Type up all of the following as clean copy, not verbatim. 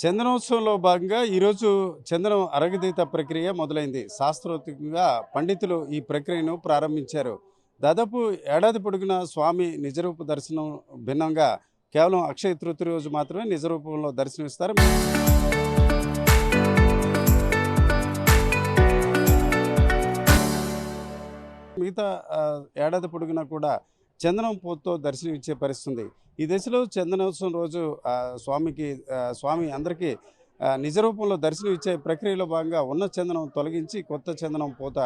చందనోత్సవంలో భాగంగా ఈరోజు చందనం అరగదీత ప్రక్రియ మొదలైంది. శాస్త్రోక్తంగా పండితులు ఈ ప్రక్రియను ప్రారంభించారు. దాదాపు ఏడాది పొడుగునా స్వామి నిజరూప దర్శనం భిన్నంగా కేవలం అక్షయ తృతీయ రోజు మాత్రమే నిజరూపంలో దర్శనమిస్తారు. మిగతా ఏడాది పొడుగునా కూడా చందనం పూతో దర్శనం ఇచ్చే పరిస్థితుంది. ఈ దశలో చందనోత్సవం రోజు స్వామి అందరికీ నిజ రూపంలో దర్శనం ఇచ్చే ప్రక్రియలో భాగంగా ఉన్న చందనం తొలగించి కొత్త చందనం పూత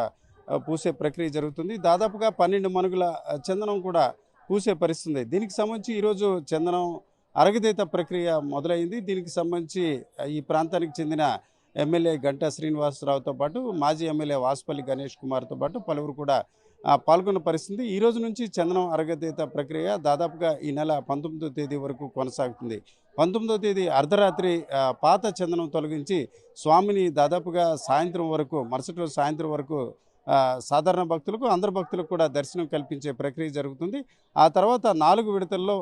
పూసే ప్రక్రియ జరుగుతుంది. దాదాపుగా 12 మణుగుల చందనం కూడా పూసే పరిస్థితుంది. దీనికి సంబంధించి ఈరోజు చందనం అరగదీత ప్రక్రియ మొదలైంది. దీనికి సంబంధించి ఈ ప్రాంతానికి చెందిన ఎమ్మెల్యే గంటా శ్రీనివాసరావుతో పాటు మాజీ ఎమ్మెల్యే వాసుపల్లి గణేష్ కుమార్తో పాటు పలువురు కూడా పాల్గొన్న పరిస్థితి. ఈ రోజు నుంచి చందనం అరగదీత ప్రక్రియ దాదాపుగా ఈ నెల 19వ తేదీ వరకు కొనసాగుతుంది. 19వ తేదీ అర్ధరాత్రి పాత చందనం తొలగించి స్వామిని దాదాపుగా సాయంత్రం వరకు, మరుసటి రోజు సాయంత్రం వరకు సాధారణ భక్తులకు, అందరు భక్తులకు కూడా దర్శనం కల్పించే ప్రక్రియ జరుగుతుంది. ఆ తర్వాత 4 విడతల్లో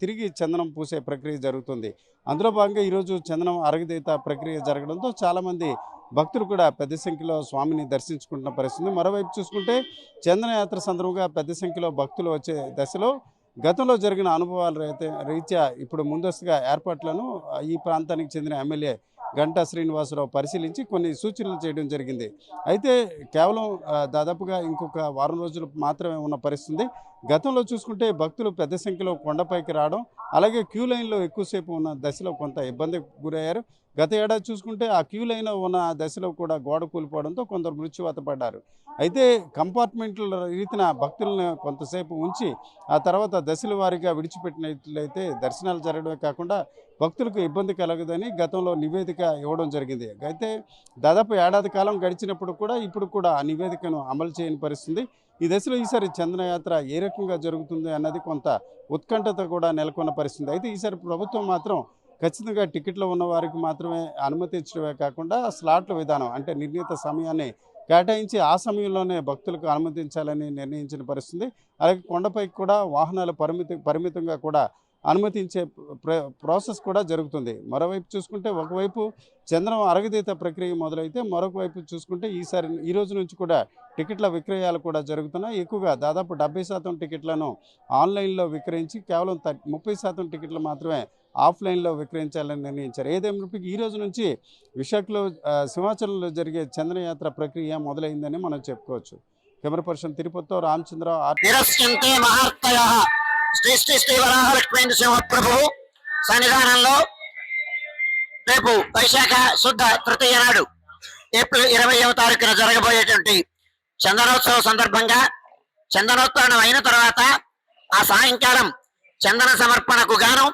తిరిగి చందనం పూసే ప్రక్రియ జరుగుతుంది. అందులో భాగంగా ఈరోజు చందనం అరగదీత ప్రక్రియ జరగడంతో చాలామంది భక్తులు కూడా పెద్ద సంఖ్యలో స్వామిని దర్శించుకుంటున్న పరిస్థితి. మరోవైపు చూసుకుంటే చందనయాత్ర సందర్భంగా పెద్ద సంఖ్యలో భక్తులు వచ్చే దశలో గతంలో జరిగిన అనుభవాల రీత్యా ఇప్పుడు ముందస్తుగా ఏర్పాట్లను ఈ ప్రాంతానికి చెందిన ఎమ్మెల్యే గంటా శ్రీనివాసరావు పరిశీలించి కొన్ని సూచనలు చేయడం జరిగింది. అయితే కేవలం దాదాపుగా ఇంకొక వారం రోజులు మాత్రమే ఉన్న పరిస్థితి. గతంలో చూసుకుంటే భక్తులు పెద్ద సంఖ్యలో కొండపైకి రావడం, అలాగే క్యూ లైన్లో ఎక్కువసేపు ఉన్న దశలో కొంత ఇబ్బందికి గురయ్యారు. గత ఏడాది చూసుకుంటే ఆ క్యూ లైన్లో ఉన్న దశలో కూడా గోడ కూలిపోవడంతో కొందరు మృత్యువాత పడ్డారు. అయితే కంపార్ట్మెంట్ల రీతిన భక్తులను కొంతసేపు ఉంచి ఆ తర్వాత దశల వారీగా విడిచిపెట్టినట్లయితే దర్శనాలు జరగడమే కాకుండా భక్తులకు ఇబ్బంది కలగదని గతంలో నివేదిక ఇవ్వడం జరిగింది. అయితే దాదాపు ఏడాది కాలం గడిచినప్పుడు కూడా ఇప్పుడు కూడా ఆ నివేదికను అమలు చేయని పరిస్థితి. ఈ దశలో ఈసారి చందనయాత్ర ఏ రకంగా జరుగుతుంది అన్నది కొంత ఉత్కంఠత కూడా నెలకొన్న పరిస్థితి. అయితే ఈసారి ప్రభుత్వం మాత్రం ఖచ్చితంగా టికెట్లో ఉన్న వారికి మాత్రమే అనుమతి ఇచ్చడమే కాకుండా స్లాట్ల విధానం, అంటే నిర్ణీత సమయాన్ని కేటాయించి ఆ సమయంలోనే భక్తులకు అనుమతించాలని నిర్ణయించిన పరిస్థితి. అలాగే కొండపైకి కూడా వాహనాలు పరిమితంగా కూడా అనుమతించే ప్రాసెస్ కూడా జరుగుతుంది. మరోవైపు చూసుకుంటే ఒకవైపు చందనం అరగదీత ప్రక్రియ మొదలైతే మరొక వైపు చూసుకుంటే ఈ రోజు నుంచి కూడా టికెట్ల విక్రయాలు కూడా జరుగుతున్నాయి. ఎక్కువగా దాదాపు 70% టికెట్లను ఆన్లైన్లో విక్రయించి కేవలం 30% టికెట్లు మాత్రమే ఆఫ్లైన్లో విక్రయించాలని నిర్ణయించారు. ఏదేమైనప్పటికీ ఈ రోజు నుంచి విశాఖలో సింహాచలంలో జరిగే చందనయాత్ర ప్రక్రియ మొదలైందని మనం చెప్పుకోవచ్చు. కెమెరా పర్సన్ తిరుపతితో రామచంద్రరావు. శ్రీ శ్రీ శ్రీ వరాహలక్ష్మీ సింహ ప్రభు సన్నిధానంలో రేపు వైశాఖ శుద్ధ తృతీయ నాడు ఏప్రిల్ 20వ తారీఖున జరగబోయేటువంటి చందనోత్సవం సందర్భంగా చందనోత్సవం అయిన తర్వాత ఆ సాయంకాలం చందన సమర్పణకు గాను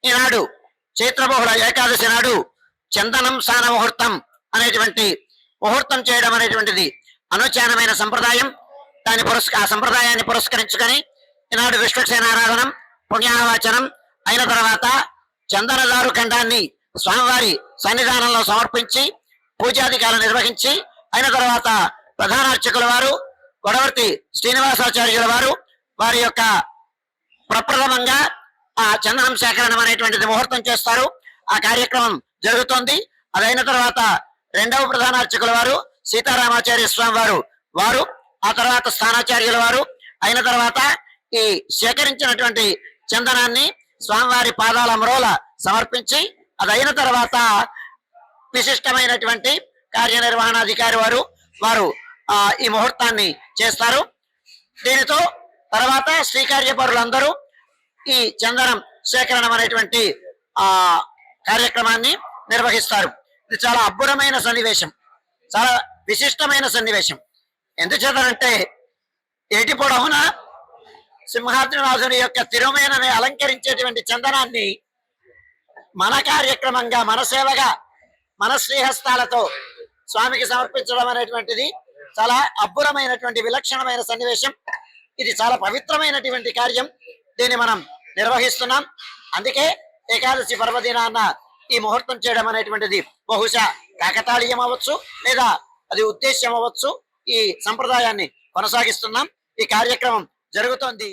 ఈనాడు చైత్రబహుళ ఏకాదశి నాడు చందనం సాన ముహూర్తం అనేటువంటి ముహూర్తం చేయడం అనేటువంటిది అనుచానమైన సంప్రదాయం. ఆ సంప్రదాయాన్ని పురస్కరించుకొని ఈనాడు విశ్వక్సేనారాధనం పుణ్యాహవాచనం అయిన తర్వాత చందనదారు ఖండాన్ని స్వామివారి సన్నిధానంలో సమర్పించి పూజాధికారులు నిర్వహించి అయిన తర్వాత ప్రధాన అర్చకుల వారు గొడవర్తి శ్రీనివాసాచార్యుల వారు వారి యొక్క ప్రప్రథమంగా ఆ చందనం సేకరణం అనేటువంటిది ముహూర్తం చేస్తారు. ఆ కార్యక్రమం జరుగుతోంది. అదైన తర్వాత రెండవ ప్రధాన అర్చకుల వారు సీతారామాచార్య స్వామి వారు ఆ తర్వాత స్థానాచార్యుల వారు అయిన తర్వాత ఈ సేకరించినటువంటి చందనాన్ని స్వామివారి పాదాల మ్రోల సమర్పించి అదైన తర్వాత విశిష్టమైనటువంటి కార్యనిర్వహణాధికారి వారు ఈ ముహూర్తాన్ని చేస్తారు. దీనితో తర్వాత శ్రీకార్యపరులందరూ ఈ చందనం సేకరణం అనేటువంటి కార్యక్రమాన్ని నిర్వహిస్తారు. ఇది చాలా అద్భుతమైన సన్నివేశం, చాలా విశిష్టమైన సన్నివేశం. ఎందుచేతనంటే ఏటి పొడవున సింహాద్రినాథుని యొక్క తిరుమేనని అలంకరించేటువంటి చందనాన్ని మన కార్యక్రమంగా, మన సేవగా, మన శ్రీహస్తాలతో స్వామికి సమర్పించడం అనేటువంటిది చాలా అద్భుతమైనటువంటి విలక్షణమైన సన్నివేశం. ఇది చాలా పవిత్రమైనటువంటి కార్యం. దీన్ని మనం నిర్వహిస్తున్నాం. అందుకే ఏకాదశి పర్వదినాన్న ఈ ముహూర్తం చేయడం అనేటువంటిది బహుశా కాకతాళీయం అవ్వచ్చు, లేదా అది ఉద్దేశ్యం అవ్వచ్చు. ఈ సంప్రదాయాన్ని కొనసాగిస్తున్నాం. ఈ కార్యక్రమం జరుగుతోంది.